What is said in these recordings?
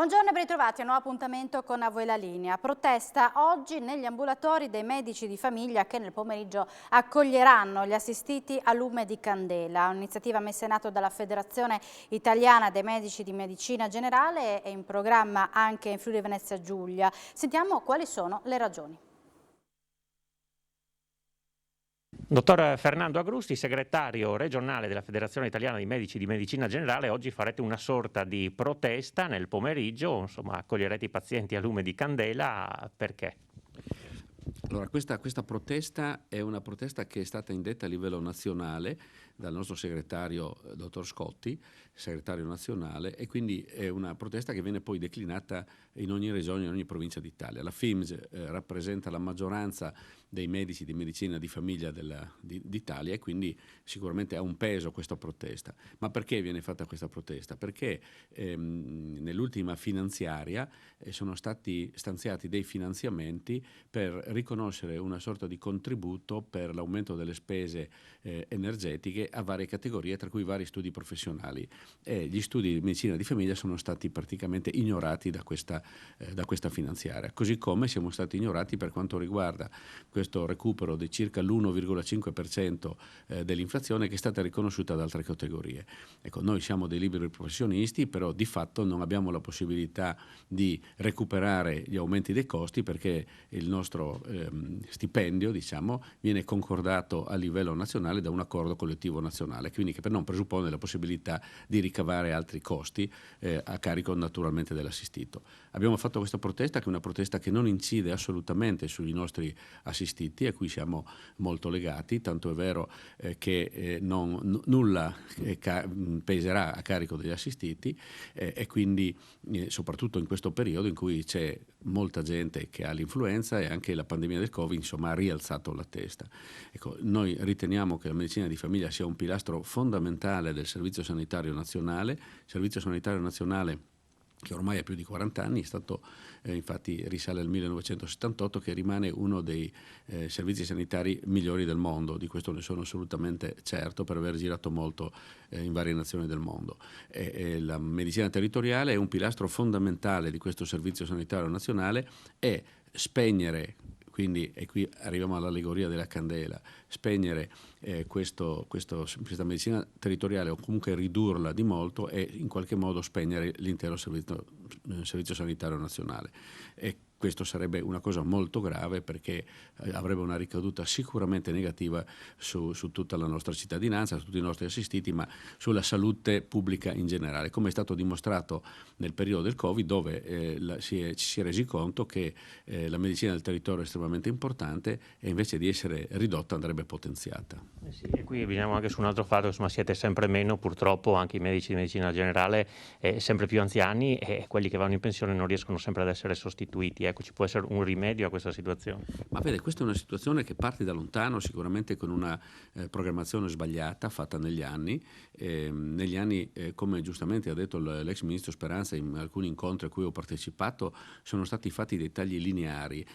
Buongiorno e ben ritrovati a un nuovo appuntamento con A Voi la Linea. Protesta oggi negli ambulatori dei medici di famiglia che nel pomeriggio accoglieranno gli assistiti a lume di candela. Un'iniziativa messa in atto dalla Federazione Italiana dei Medici di Medicina Generale e in programma anche in Friuli Venezia Giulia. Sentiamo quali sono le ragioni. Dottor Fernando Agrusti, segretario regionale della Federazione Italiana dei Medici di Medicina Generale, oggi farete una sorta di protesta nel pomeriggio, insomma accoglierete i pazienti a lume di candela, perché? Allora, questa protesta è una protesta che è stata indetta a livello nazionale dal nostro segretario dottor Scotti, segretario nazionale, e quindi è una protesta che viene poi declinata in ogni regione, in ogni provincia d'Italia. La FIMS rappresenta la maggioranza dei medici di medicina di famiglia d'Italia e quindi sicuramente ha un peso questa protesta. Ma perché viene fatta questa protesta? Perché nell'ultima finanziaria sono stati stanziati dei finanziamenti per riconoscere una sorta di contributo per l'aumento delle spese energetiche a varie categorie, tra cui vari studi professionali. E gli studi di medicina di famiglia sono stati praticamente ignorati da questa finanziaria, così come siamo stati ignorati per quanto riguarda questo recupero di circa l'1,5% dell'inflazione che è stata riconosciuta da altre categorie. Ecco, noi siamo dei liberi professionisti, però di fatto non abbiamo la possibilità di recuperare gli aumenti dei costi perché il nostro stipendio, diciamo, viene concordato a livello nazionale da un accordo collettivo nazionale, quindi che non presuppone la possibilità di ricavare altri costi a carico naturalmente dell'assistito. Abbiamo fatto questa protesta, che è una protesta che non incide assolutamente sui nostri assistiti, a cui siamo molto legati, tanto è vero che nulla peserà a carico degli assistiti e quindi soprattutto in questo periodo in cui c'è molta gente che ha l'influenza e anche la pandemia del Covid, insomma, ha rialzato la testa. Ecco, noi riteniamo che la medicina di famiglia sia un pilastro fondamentale del Servizio Sanitario Nazionale, che ormai ha più di 40 anni, è stato infatti risale al 1978, che rimane uno dei servizi sanitari migliori del mondo, di questo ne sono assolutamente certo per aver girato molto in varie nazioni del mondo. La medicina territoriale è un pilastro fondamentale di questo Servizio Sanitario Nazionale e spegnere, quindi, e qui arriviamo all'allegoria della candela, spegnere questa medicina territoriale o comunque ridurla di molto e in qualche modo spegnere l'intero servizio sanitario nazionale. E questo sarebbe una cosa molto grave perché avrebbe una ricaduta sicuramente negativa su tutta la nostra cittadinanza, su tutti i nostri assistiti, ma sulla salute pubblica in generale, come è stato dimostrato nel periodo del Covid, dove ci si è resi conto che la medicina del territorio è estremamente importante e invece di essere ridotta andrebbe potenziata. Sì, e qui veniamo anche su un altro fatto, insomma siete sempre meno purtroppo anche i medici di medicina generale, sempre più anziani e quelli che vanno in pensione non riescono sempre ad essere sostituiti. Ecco, ci può essere un rimedio a questa situazione? Ma vede, questa è una situazione che parte da lontano, sicuramente con una programmazione sbagliata fatta negli anni. Come giustamente ha detto l'ex ministro Speranza in alcuni incontri a cui ho partecipato, sono stati fatti dei tagli lineari.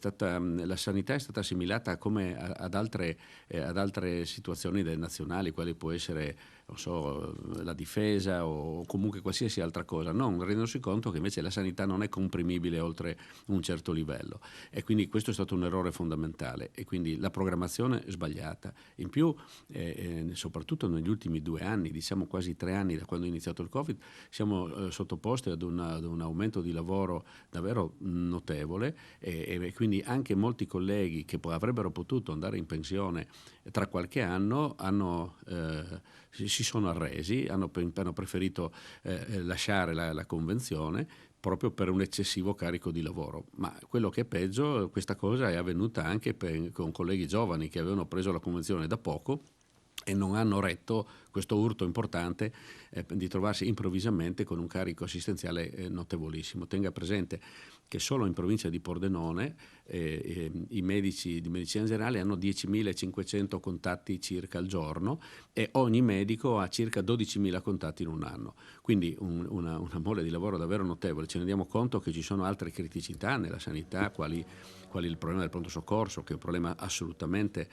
La sanità è stata assimilata come ad altre situazioni nazionali, quali può essere, non so, la difesa o comunque qualsiasi altra cosa, non rendendosi conto che invece la sanità non è comprimibile oltre un certo livello, e quindi questo è stato un errore fondamentale e quindi la programmazione è sbagliata. In più soprattutto negli ultimi 2 anni, diciamo quasi 3 anni da quando è iniziato il Covid, siamo sottoposti ad un aumento di lavoro davvero notevole e quindi anche molti colleghi che avrebbero potuto andare in pensione tra qualche anno si sono arresi, hanno preferito lasciare la convenzione proprio per un eccessivo carico di lavoro. Ma quello che è peggio, questa cosa è avvenuta anche con colleghi giovani che avevano preso la convenzione da poco e non hanno retto questo urto importante di trovarsi improvvisamente con un carico assistenziale notevolissimo. Tenga presente che solo in provincia di Pordenone i medici di medicina generale hanno 10.500 contatti circa al giorno e ogni medico ha circa 12.000 contatti in un anno. Quindi una mole di lavoro davvero notevole. Ci rendiamo conto che ci sono altre criticità nella sanità, quali il problema del pronto soccorso, che è un problema assolutamente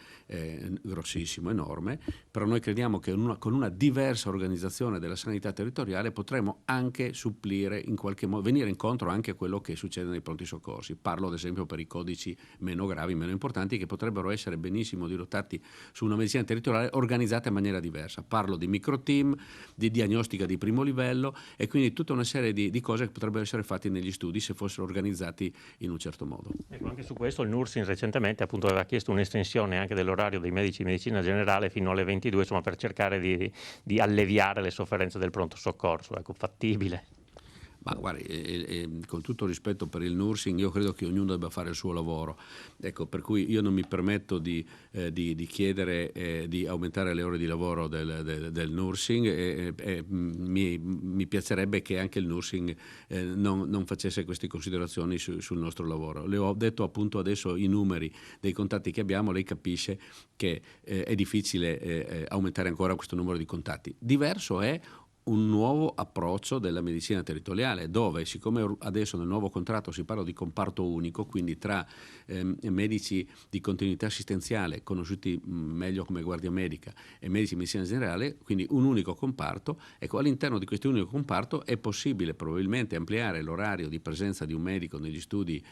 grossissimo, enorme, però noi crediamo che con una diversa organizzazione della sanità territoriale potremo anche supplire, in qualche modo, venire incontro anche a quello che succede nei pronti soccorsi. Parlo ad esempio per i codici meno gravi, meno importanti, che potrebbero essere benissimo dirottati su una medicina territoriale organizzata in maniera diversa. Parlo di microteam, di diagnostica di primo livello e quindi tutta una serie di cose che potrebbero essere fatte negli studi se fossero organizzati in un certo modo. Ecco, anche su questo il NURSIN recentemente appunto aveva chiesto un'estensione anche dell'orario dei medici di medicina generale fino alle 22, insomma, per cercare di alleviare le sofferenze del pronto soccorso. Ecco, fattibile. Ma guardi, con tutto rispetto per il nursing, io credo che ognuno debba fare il suo lavoro, ecco, per cui io non mi permetto di chiedere di aumentare le ore di lavoro del nursing e mi piacerebbe che anche il nursing non facesse queste considerazioni sul nostro lavoro. Le ho detto appunto adesso i numeri dei contatti che abbiamo, lei capisce che è difficile aumentare ancora questo numero di contatti. Diverso è un nuovo approccio della medicina territoriale, dove, siccome adesso nel nuovo contratto si parla di comparto unico, quindi tra medici di continuità assistenziale, conosciuti meglio come guardia medica, e medici di medicina generale, quindi un unico comparto, ecco, all'interno di questo unico comparto è possibile probabilmente ampliare l'orario di presenza di un medico negli studi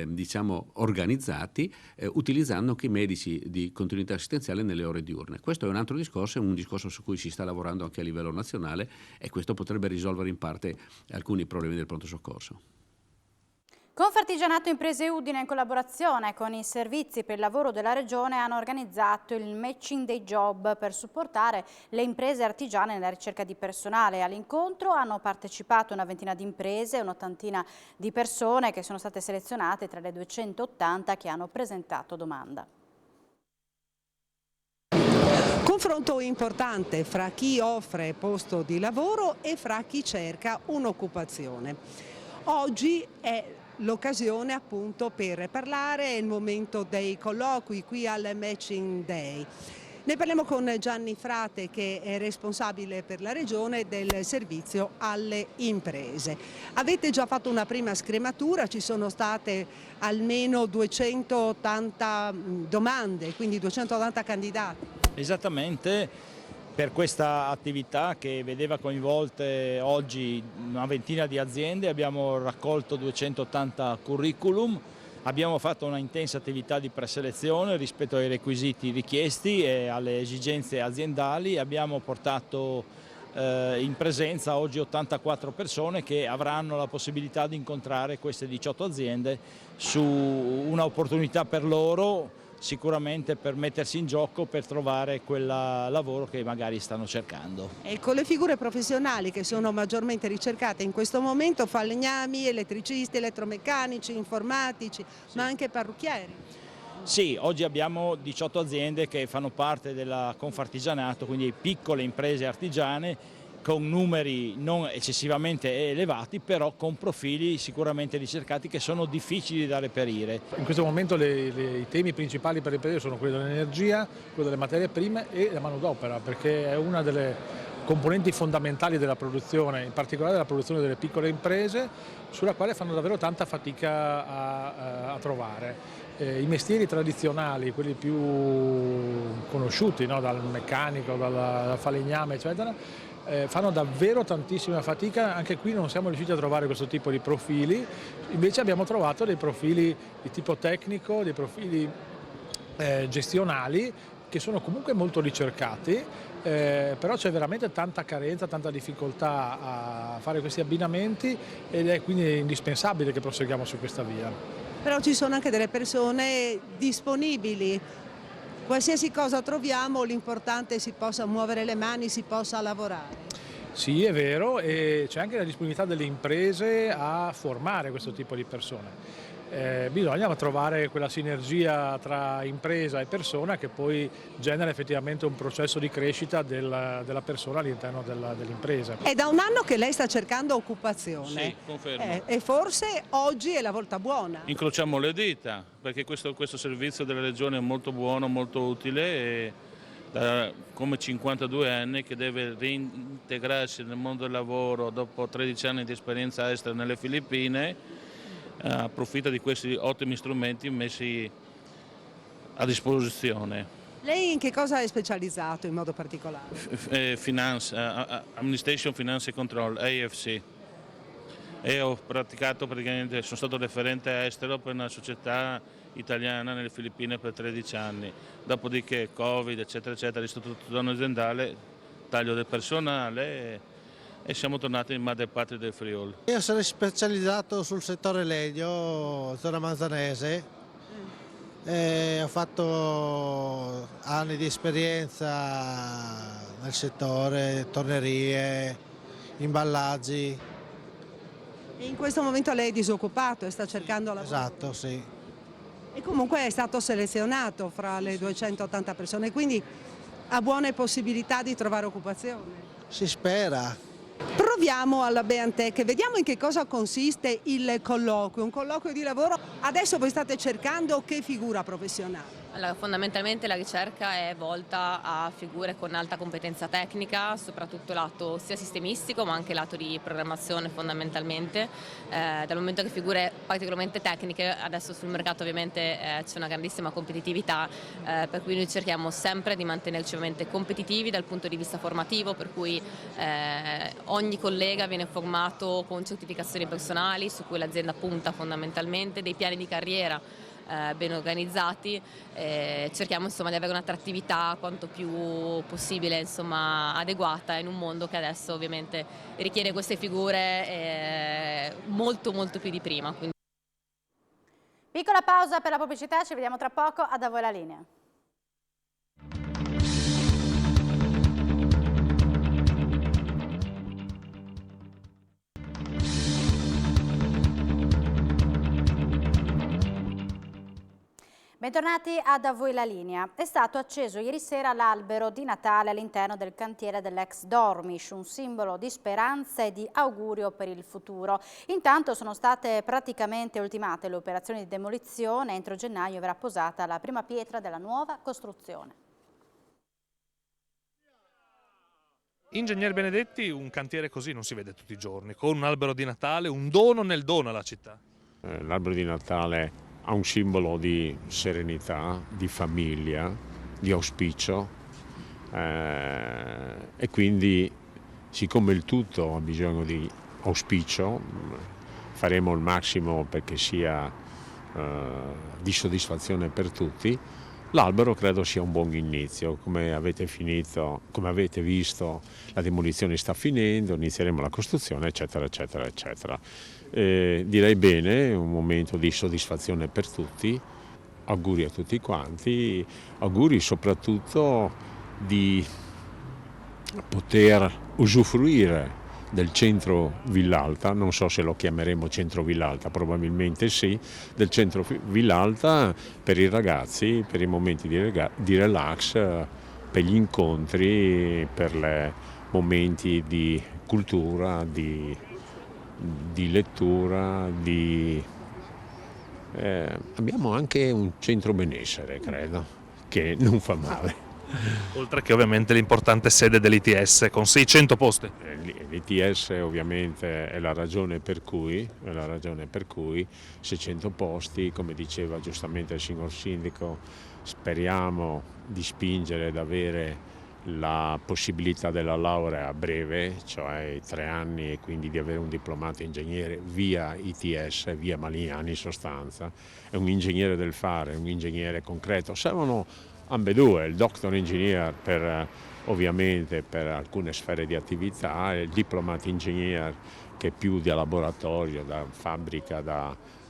diciamo organizzati, utilizzando anche i medici di continuità assistenziale nelle ore diurne. Questo è un altro discorso, è un discorso su cui si sta lavorando anche a livello nazionale, e questo potrebbe risolvere in parte alcuni problemi del pronto soccorso. Confartigianato Imprese Udine, in collaborazione con i servizi per il lavoro della Regione, hanno organizzato il Matching Day Job per supportare le imprese artigiane nella ricerca di personale. All'incontro hanno partecipato una ventina di imprese e un'ottantina di persone che sono state selezionate tra le 280 che hanno presentato domanda. Confronto importante fra chi offre posto di lavoro e fra chi cerca un'occupazione. Oggi è l'occasione appunto per parlare, è il momento dei colloqui qui al Matching Day. Ne parliamo con Gianni Frate, che è responsabile per la Regione del servizio alle imprese. Avete già fatto una prima scrematura, ci sono state almeno 280 domande, quindi 280 candidati. Esattamente, per questa attività che vedeva coinvolte oggi una ventina di aziende abbiamo raccolto 280 curriculum. Abbiamo fatto una intensa attività di preselezione rispetto ai requisiti richiesti e alle esigenze aziendali. Abbiamo portato in presenza oggi 84 persone che avranno la possibilità di incontrare queste 18 aziende su un'opportunità per loro, sicuramente per mettersi in gioco, per trovare quel lavoro che magari stanno cercando. Ecco, le figure professionali che sono maggiormente ricercate in questo momento: falegnami, elettricisti, elettromeccanici, informatici, sì, ma anche parrucchieri. Sì, oggi abbiamo 18 aziende che fanno parte della Confartigianato, quindi piccole imprese artigiane con numeri non eccessivamente elevati, però con profili sicuramente ricercati che sono difficili da reperire. In questo momento i temi principali per le imprese sono quello dell'energia, quello delle materie prime e la manodopera, perché è una delle componenti fondamentali della produzione, in particolare della produzione delle piccole imprese, sulla quale fanno davvero tanta fatica a trovare. I mestieri tradizionali, quelli più conosciuti, no? Dal meccanico, dal falegname, eccetera, fanno davvero tantissima fatica. Anche qui non siamo riusciti a trovare questo tipo di profili, invece abbiamo trovato dei profili di tipo tecnico, dei profili gestionali, che sono comunque molto ricercati, però c'è veramente tanta carenza, tanta difficoltà a fare questi abbinamenti, ed è quindi indispensabile che proseguiamo su questa via. Però ci sono anche delle persone disponibili. Qualsiasi cosa troviamo, l'importante è che si possa muovere le mani, si possa lavorare. Sì, è vero, e c'è anche la disponibilità delle imprese a formare questo tipo di persone. bisogna trovare quella sinergia tra impresa e persona che poi genera effettivamente un processo di crescita della persona all'interno dell'impresa. È da un anno che lei sta cercando occupazione. Sì, confermo. E forse oggi è la volta buona. Incrociamo le dita, perché questo servizio della Regione è molto buono, molto utile, e come 52 anni che deve reintegrarsi nel mondo del lavoro dopo 13 anni di esperienza estera nelle Filippine, approfitta di questi ottimi strumenti messi a disposizione. Lei in che cosa è specializzato in modo particolare? Administration, Finance e Control, AFC. E ho praticato praticamente, sono stato referente estero per una società italiana nelle Filippine per 13 anni, dopodiché Covid eccetera eccetera, ristrutturazione aziendale, taglio del personale e siamo tornati in madre patria del Friuli. Io sono specializzato sul settore legno, zona manzanese, ho fatto anni di esperienza nel settore, tornerie, imballaggi. E in questo momento lei è disoccupato e sta cercando lavoro? Esatto, sì. E comunque è stato selezionato fra le 280 persone, quindi ha buone possibilità di trovare occupazione. Si spera. Proviamo alla Beantech, vediamo in che cosa consiste il colloquio, un colloquio di lavoro. Adesso voi state cercando che figura professionale? Allora, fondamentalmente la ricerca è volta a figure con alta competenza tecnica, soprattutto lato sia sistemistico ma anche lato di programmazione fondamentalmente, dal momento che figure particolarmente tecniche adesso sul mercato ovviamente c'è una grandissima competitività, per cui noi cerchiamo sempre di mantenerci ovviamente competitivi dal punto di vista formativo, per cui ogni collega viene formato con certificazioni personali su cui l'azienda punta fondamentalmente, dei piani di carriera ben organizzati, cerchiamo insomma di avere un'attrattività quanto più possibile insomma adeguata in un mondo che adesso ovviamente richiede queste figure molto più di prima. Quindi... Piccola pausa per la pubblicità, ci vediamo tra poco, a voi la linea. Bentornati a Da Voi la Linea. È stato acceso ieri sera l'albero di Natale all'interno del cantiere dell'ex Dormish, un simbolo di speranza e di augurio per il futuro. Intanto sono state praticamente ultimate le operazioni di demolizione, entro gennaio verrà posata la prima pietra della nuova costruzione. Ingegner Benedetti, un cantiere così non si vede tutti i giorni, con un albero di Natale, un dono nel dono alla città. L'albero di Natale ha un simbolo di serenità, di famiglia, di auspicio e quindi siccome il tutto ha bisogno di auspicio faremo il massimo perché sia di soddisfazione per tutti. L'albero credo sia un buon inizio, come avete visto la demolizione sta finendo, inizieremo la costruzione eccetera eccetera eccetera. Direi bene, un momento di soddisfazione per tutti, auguri a tutti quanti, auguri soprattutto di poter usufruire del centro Villalta, non so se lo chiameremo centro Villalta, probabilmente sì, del centro Villalta per i ragazzi, per i momenti di relax, per gli incontri, per i momenti di cultura, di lettura, abbiamo anche un centro benessere, credo, che non fa male. Oltre che ovviamente l'importante sede dell'ITS con 600 posti. L'ITS ovviamente è la ragione per cui 600 posti, come diceva giustamente il signor Sindaco, speriamo di spingere ad avere la possibilità della laurea a breve, cioè 3 anni, e quindi di avere un diplomato ingegnere via ITS, via Malignani in sostanza. È un ingegnere del fare, un ingegnere concreto. Servono ambedue, il doctor engineer ovviamente per alcune sfere di attività e il diplomat engineer che è più da laboratorio, da fabbrica,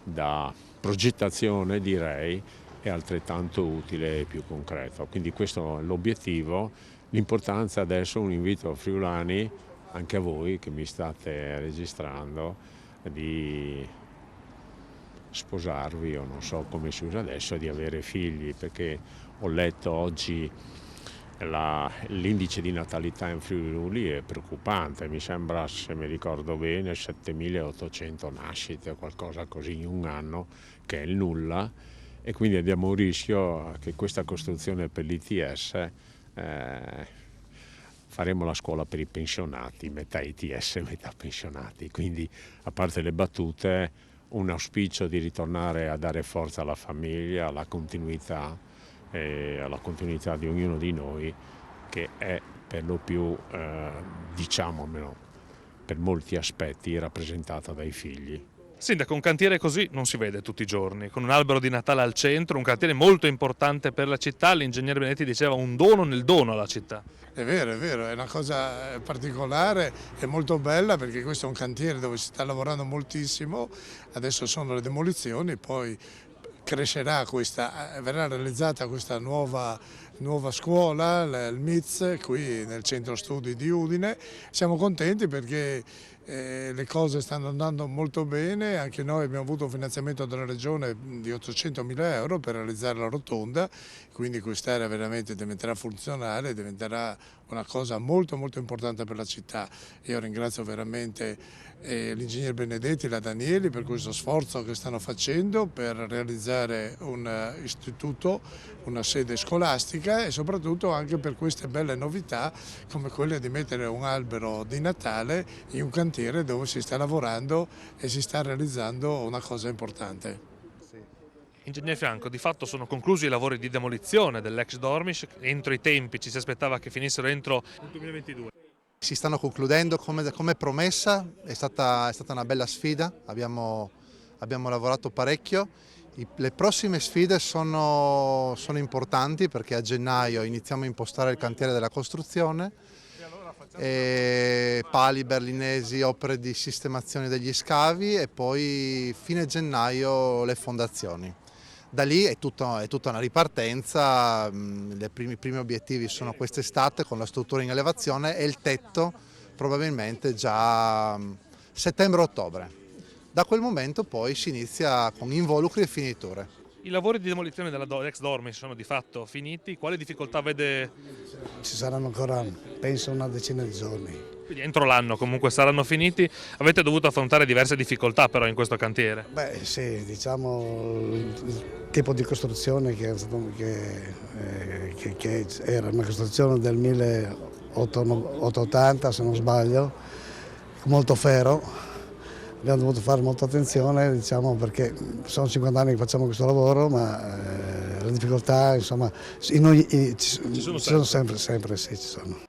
da progettazione direi, è altrettanto utile e più concreto. Quindi questo è l'obiettivo. L'importanza adesso, un invito a friulani, anche a voi che mi state registrando, di sposarvi, o non so come si usa adesso, di avere figli, perché ho letto oggi l'indice di natalità in Friuli è preoccupante, mi sembra, se mi ricordo bene, 7.800 nascite o qualcosa così in un anno, che è il nulla, e quindi abbiamo un rischio che questa costruzione per l'ITS faremo la scuola per i pensionati, metà ITS, metà pensionati, quindi a parte le battute, un auspicio di ritornare a dare forza alla famiglia, alla continuità di ognuno di noi, che è per lo più, diciamo almeno per molti aspetti, rappresentata dai figli. Sindaco, un cantiere così non si vede tutti i giorni, con un albero di Natale al centro, un cantiere molto importante per la città. L'ingegnere Benedetti diceva un dono nel dono alla città. È vero, è una cosa particolare e molto bella, perché questo è un cantiere dove si sta lavorando moltissimo, adesso sono le demolizioni, poi crescerà verrà realizzata questa nuova scuola, il MIZ, qui nel centro studi di Udine. Siamo contenti perché le cose stanno andando molto bene, anche noi abbiamo avuto un finanziamento dalla Regione di 800.000 euro per realizzare la rotonda, quindi quest'area veramente diventerà funzionale, diventerà una cosa molto molto importante per la città. Io ringrazio veramente l'ingegner Benedetti e la Danieli per questo sforzo che stanno facendo per realizzare un istituto, una sede scolastica, e soprattutto anche per queste belle novità come quelle di mettere un albero di Natale in un cantiere dove si sta lavorando e si sta realizzando una cosa importante. Ingegnere Fianco, di fatto sono conclusi i lavori di demolizione dell'ex Dormish, entro i tempi ci si aspettava che finissero entro il 2022. Si stanno concludendo come promessa, è stata una bella sfida, abbiamo lavorato parecchio. Le prossime sfide sono importanti, perché a gennaio iniziamo a impostare il cantiere della costruzione, pali berlinesi, opere di sistemazione degli scavi, e poi fine gennaio le fondazioni. Da lì è tutta una ripartenza. I primi obiettivi sono quest'estate con la struttura in elevazione e il tetto probabilmente già settembre-ottobre. Da quel momento poi si inizia con involucri e finiture. I lavori di demolizione dell'ex Dormish sono di fatto finiti, quali difficoltà vede? Ci saranno ancora, penso, una decina di giorni. Quindi entro l'anno comunque saranno finiti. Avete dovuto affrontare diverse difficoltà però in questo cantiere. Beh sì, diciamo il tipo di costruzione che era una costruzione del 1880 se non sbaglio, molto ferro. Abbiamo dovuto fare molta attenzione, diciamo, perché sono 50 anni che facciamo questo lavoro, ma le difficoltà, insomma, ci sono sempre, sì, ci sono.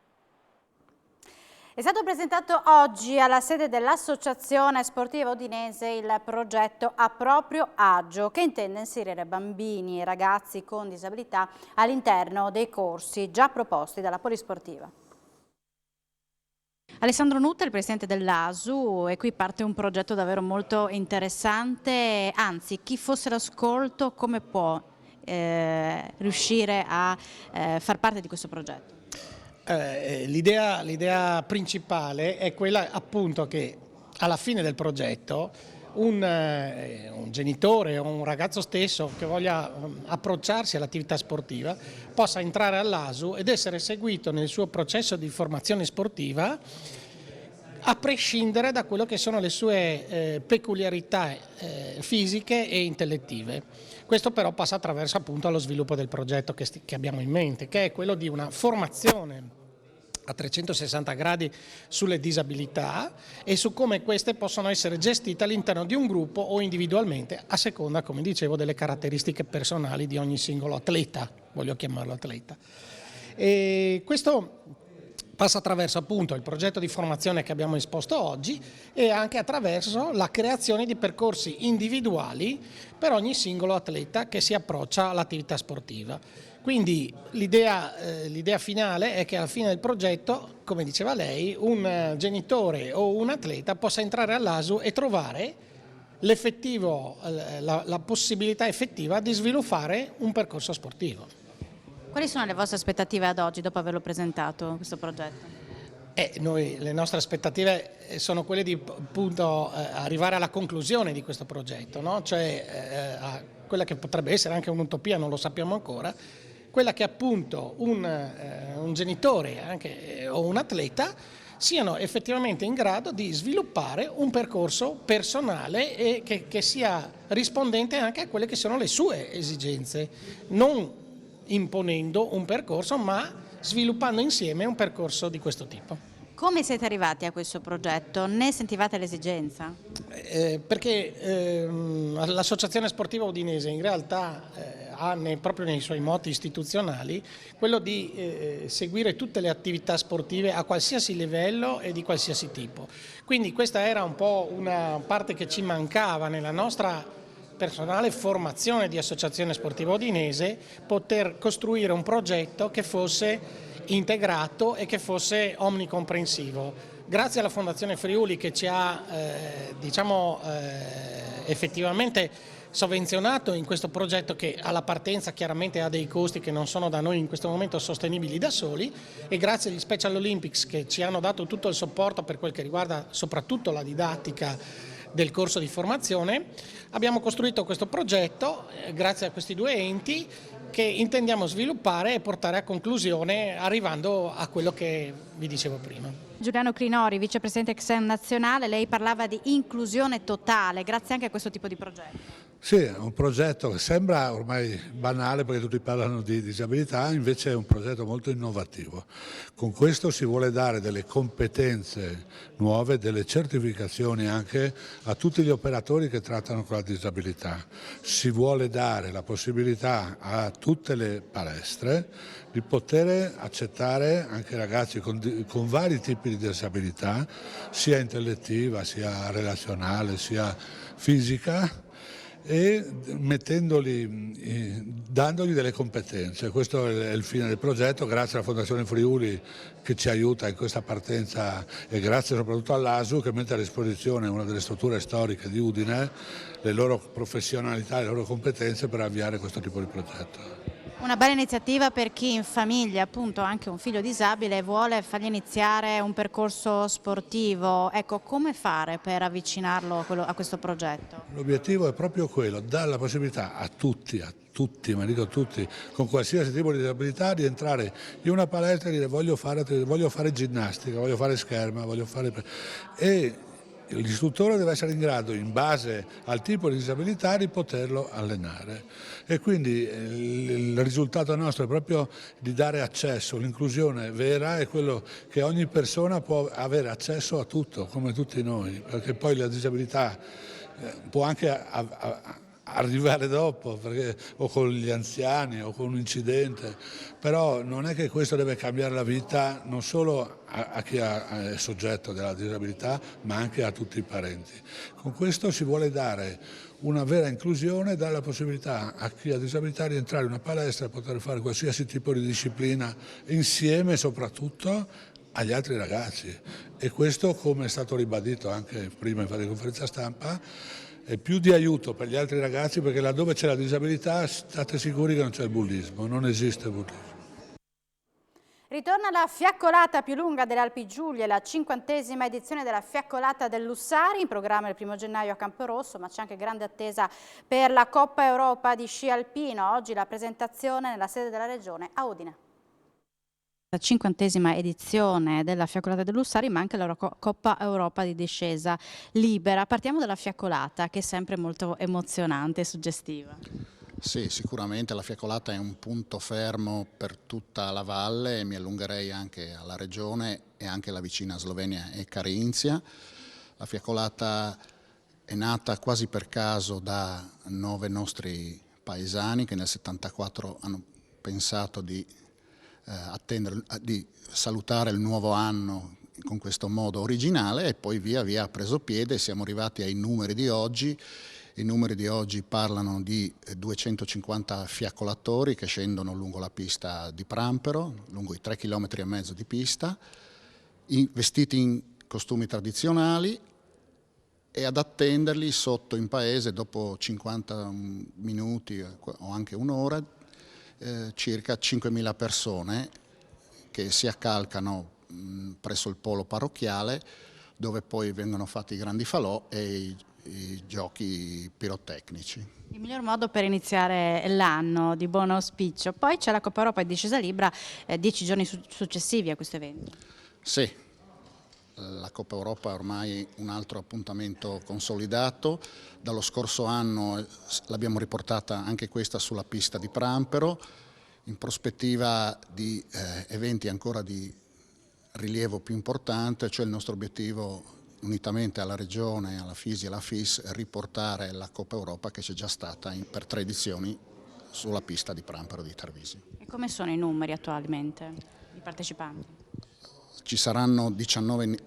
È stato presentato oggi alla sede dell'Associazione Sportiva Udinese il progetto A Proprio Agio, che intende inserire bambini e ragazzi con disabilità all'interno dei corsi già proposti dalla Polisportiva. Alessandro Nutta, il presidente dell'ASU, e qui parte un progetto davvero molto interessante. Anzi, chi fosse all'ascolto, come può riuscire a far parte di questo progetto? L'idea principale è quella appunto che alla fine del progetto un genitore o un ragazzo stesso che voglia approcciarsi all'attività sportiva possa entrare all'ASU ed essere seguito nel suo processo di formazione sportiva a prescindere da quello che sono le sue peculiarità fisiche e intellettive. Questo però passa attraverso appunto lo sviluppo del progetto che abbiamo in mente, che è quello di una formazione a 360 gradi sulle disabilità e su come queste possono essere gestite all'interno di un gruppo o individualmente, a seconda, come dicevo, delle caratteristiche personali di ogni singolo atleta, voglio chiamarlo atleta. E questo passa attraverso appunto il progetto di formazione che abbiamo esposto oggi e anche attraverso la creazione di percorsi individuali per ogni singolo atleta che si approccia all'attività sportiva. Quindi l'idea finale è che alla fine del progetto, come diceva lei, un genitore o un atleta possa entrare all'ASU e trovare la possibilità effettiva di sviluppare un percorso sportivo. Quali sono le vostre aspettative ad oggi dopo averlo presentato questo progetto? le nostre aspettative sono quelle di appunto arrivare alla conclusione di questo progetto, no? Cioè a quella che potrebbe essere anche un'utopia, non lo sappiamo ancora, quella che appunto un genitore o un atleta siano effettivamente in grado di sviluppare un percorso personale e che sia rispondente anche a quelle che sono le sue esigenze, non imponendo un percorso ma sviluppando insieme un percorso di questo tipo. Come siete arrivati a questo progetto? Ne sentivate l'esigenza? Perché l'Associazione Sportiva Udinese in realtà ha proprio nei suoi moti istituzionali quello di seguire tutte le attività sportive a qualsiasi livello e di qualsiasi tipo. Quindi questa era un po' una parte che ci mancava nella nostra personale formazione di Associazione Sportiva Udinese, poter costruire un progetto che fosse integrato e che fosse omnicomprensivo. Grazie alla Fondazione Friuli che ci ha effettivamente sovvenzionato in questo progetto, che alla partenza chiaramente ha dei costi che non sono da noi in questo momento sostenibili da soli, e grazie agli Special Olympics che ci hanno dato tutto il supporto per quel che riguarda soprattutto la didattica del corso di formazione, abbiamo costruito questo progetto grazie a questi due enti che intendiamo sviluppare e portare a conclusione arrivando a quello che vi dicevo prima. Giuliano Crinori, vicepresidente XEM nazionale, lei parlava di inclusione totale, grazie anche a questo tipo di progetto. Sì, è un progetto che sembra ormai banale perché tutti parlano di disabilità, invece è un progetto molto innovativo. Con questo si vuole dare delle competenze nuove, delle certificazioni anche a tutti gli operatori che trattano con la disabilità. Si vuole dare la possibilità a tutte le palestre di poter accettare anche ragazzi con vari tipi di disabilità, sia intellettiva, sia relazionale, sia fisica, e dandogli delle competenze. Questo è il fine del progetto, grazie alla Fondazione Friuli che ci aiuta in questa partenza e grazie soprattutto all'ASU che mette a disposizione una delle strutture storiche di Udine le loro professionalità, le loro competenze per avviare questo tipo di progetto. Una bella iniziativa per chi in famiglia, appunto anche un figlio disabile, vuole fargli iniziare un percorso sportivo. Ecco, come fare per avvicinarlo a questo progetto? L'obiettivo è proprio quello, dare la possibilità a tutti, ma dico tutti, con qualsiasi tipo di disabilità, di entrare in una palestra e dire voglio fare ginnastica, voglio fare scherma, e l'istruttore deve essere in grado, in base al tipo di disabilità, di poterlo allenare. E quindi il risultato nostro è proprio di dare accesso, l'inclusione vera è quello che ogni persona può avere accesso a tutto, come tutti noi, perché poi la disabilità può anche arrivare dopo, o con gli anziani o con un incidente, però non è che questo deve cambiare la vita non solo a chi è soggetto della disabilità, ma anche a tutti i parenti. Con questo si vuole dare una vera inclusione, dare la possibilità a chi ha disabilità di entrare in una palestra e poter fare qualsiasi tipo di disciplina insieme soprattutto agli altri ragazzi. E questo, come è stato ribadito anche prima in fase di conferenza stampa, è più di aiuto per gli altri ragazzi, perché laddove c'è la disabilità state sicuri che non c'è il bullismo, non esiste bullismo. Ritorna la fiaccolata più lunga delle Alpi Giulie, la 50ª edizione della fiaccolata del Lussari, in programma il 1° gennaio a Camporosso, ma c'è anche grande attesa per la Coppa Europa di sci alpino. Oggi la presentazione nella sede della Regione a Udine. La 50ª edizione della fiaccolata del Lussari, ma anche la Coppa Europa di discesa libera. Partiamo dalla fiaccolata, che è sempre molto emozionante e suggestiva. Sì, sicuramente la fiaccolata è un punto fermo per tutta la valle e mi allungherei anche alla regione e anche la vicina Slovenia e Carinzia. La fiaccolata è nata quasi per caso da 9 nostri paesani che nel 1974 hanno pensato di salutare il nuovo anno con questo modo originale, e poi via via ha preso piede e siamo arrivati ai numeri di oggi. I numeri di oggi parlano di 250 fiaccolatori che scendono lungo la pista di Prampero, lungo i 3,5 km di pista, vestiti in costumi tradizionali, e ad attenderli sotto in paese dopo 50 minuti o anche un'ora circa 5.000 persone che si accalcano presso il polo parrocchiale, dove poi vengono fatti i grandi falò e i giochi pirotecnici. Il miglior modo per iniziare l'anno, di buon auspicio. Poi c'è la Coppa Europa in discesa libera 10 giorni successivi a questo evento. Sì, la Coppa Europa è ormai un altro appuntamento consolidato. Dallo scorso anno l'abbiamo riportata anche questa sulla pista di Prampero, in prospettiva di eventi ancora di rilievo più importante, cioè il nostro obiettivo, unitamente alla Regione, alla FISI e alla FIS, è riportare la Coppa Europa che c'è già stata per 3 edizioni sulla pista di Prampero di Tarvisio. E come sono i numeri attualmente di partecipanti? Ci saranno 19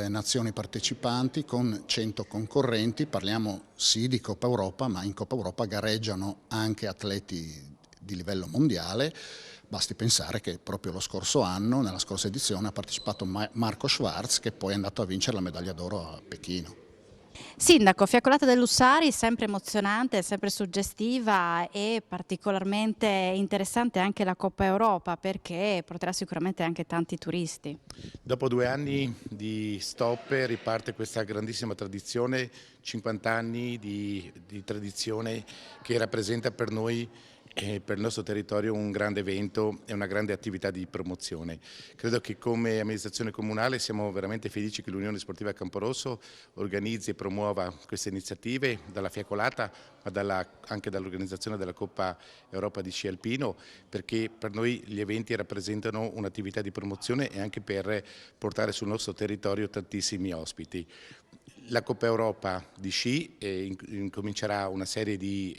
nazioni partecipanti con 100 concorrenti, parliamo sì di Coppa Europa, ma in Coppa Europa gareggiano anche atleti di livello mondiale. Basti pensare che proprio lo scorso anno, nella scorsa edizione, ha partecipato Marco Schwarz, che poi è andato a vincere la medaglia d'oro a Pechino. Sindaco, Fiaccolata del Lussari, sempre emozionante, sempre suggestiva e particolarmente interessante anche la Coppa Europa, perché porterà sicuramente anche tanti turisti. Dopo 2 anni di stop riparte questa grandissima tradizione, 50 anni di tradizione che rappresenta per noi e per il nostro territorio un grande evento e una grande attività di promozione. Credo che come amministrazione comunale siamo veramente felici che l'Unione Sportiva Camporosso organizzi e promuova queste iniziative, dalla Fiaccolata ma anche dall'organizzazione della Coppa Europa di sci alpino, perché per noi gli eventi rappresentano un'attività di promozione e anche per portare sul nostro territorio tantissimi ospiti. La Coppa Europa di sci introdurrà una serie di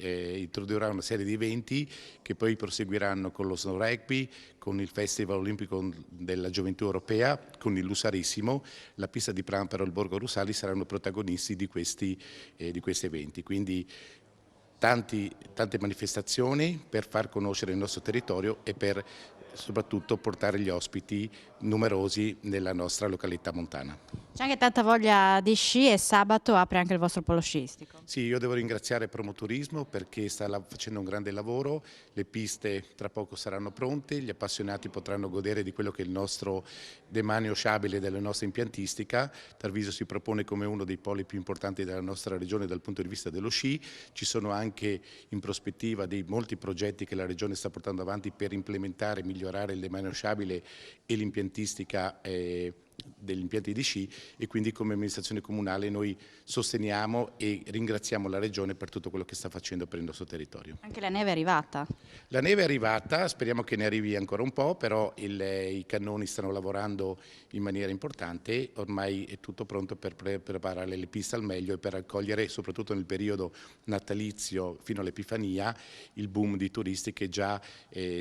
eventi che poi proseguiranno con lo snow rugby, con il Festival Olimpico della Gioventù Europea, con il Lussarissimo. La pista di Prampero e il Borgo Russali saranno protagonisti di questi eventi. Quindi tante manifestazioni per far conoscere il nostro territorio e per soprattutto portare gli ospiti numerosi nella nostra località montana. C'è anche tanta voglia di sci e sabato apre anche il vostro polo sciistico. Sì, io devo ringraziare Promoturismo perché sta facendo un grande lavoro, le piste tra poco saranno pronte, gli appassionati potranno godere di quello che è il nostro demanio sciabile della nostra impiantistica. Tarvisio si propone come uno dei poli più importanti della nostra regione dal punto di vista dello sci, ci sono anche in prospettiva dei molti progetti che la regione sta portando avanti per implementare e migliorare il demanio sciabile e l'impiantistica degli impianti di sci, e quindi come amministrazione comunale noi sosteniamo e ringraziamo la Regione per tutto quello che sta facendo per il nostro territorio. Anche la neve è arrivata? La neve è arrivata, speriamo che ne arrivi ancora un po', però i cannoni stanno lavorando in maniera importante, ormai è tutto pronto per preparare le piste al meglio e per accogliere soprattutto nel periodo natalizio fino all'Epifania il boom di turisti che già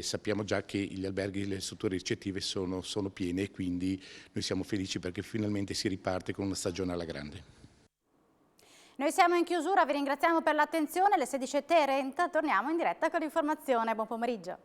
sappiamo già che gli alberghi e le strutture ricettive sono piene, e quindi noi siamo felici perché finalmente si riparte con una stagione alla grande. Noi siamo in chiusura, vi ringraziamo per l'attenzione, alle 16:30 torniamo in diretta con l'informazione. Buon pomeriggio.